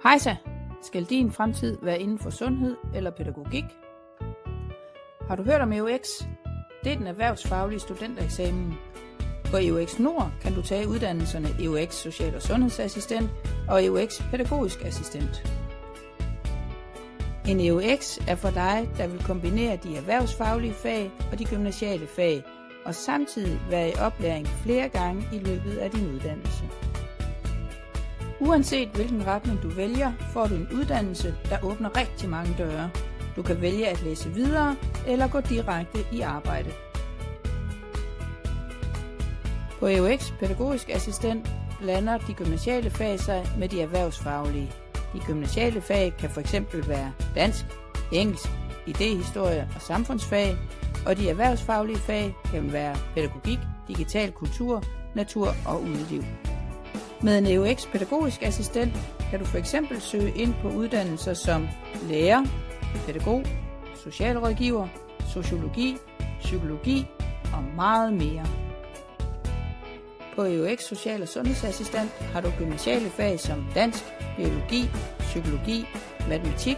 Hejsa! Skal din fremtid være inden for sundhed eller pædagogik? Har du hørt om EUX? Det er den erhvervsfaglige studentereksamen. På EUX Nord kan du tage uddannelserne EUX Social- og Sundhedsassistent og EUX Pædagogisk Assistent. En EUX er for dig, der vil kombinere de erhvervsfaglige fag og de gymnasiale fag, og samtidig være i oplæring flere gange i løbet af din uddannelse. Uanset hvilken retning du vælger, får du en uddannelse, der åbner rigtig mange døre. Du kan vælge at læse videre eller gå direkte i arbejde. På EUX Pædagogisk Assistent blander de gymnasiale fag sig med de erhvervsfaglige. De gymnasiale fag kan fx være dansk, engelsk, idéhistorie og samfundsfag, og de erhvervsfaglige fag kan være pædagogik, digital kultur, natur og udeliv. Med en EUX Pædagogisk Assistent kan du fx søge ind på uddannelser som lærer, pædagog, socialrådgiver, sociologi, psykologi og meget mere. På EUX Social- og Sundhedsassistent har du gymnasiale fag som dansk, biologi, psykologi, matematik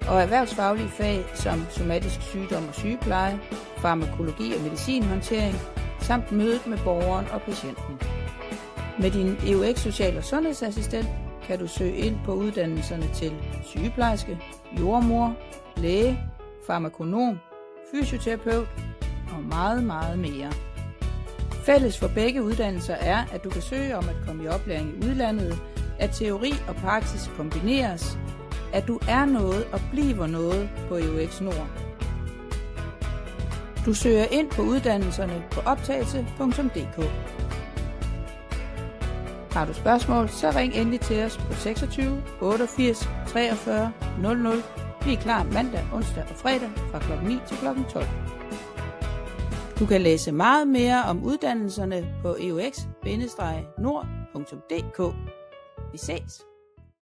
og erhvervsfaglige fag som somatisk sygdom og sygepleje, farmakologi og medicinhåndtering samt mødet med borgeren og patienten. Med din EUX Social- og Sundhedsassistent kan du søge ind på uddannelserne til sygeplejerske, jordemoder, læge, farmakonom, fysioterapeut og meget, meget mere. Fælles for begge uddannelser er, at du kan søge om at komme i oplæring i udlandet, at teori og praksis kombineres, at du er noget og bliver noget på EUX Nord. Du søger ind på uddannelserne på optagelse.dk. Har du spørgsmål, så ring endelig til os på 26 88 43 00. Vi er klar mandag, onsdag og fredag fra kl. 9 til kl. 12. Du kan læse meget mere om uddannelserne på eux-nord.dk. Vi ses!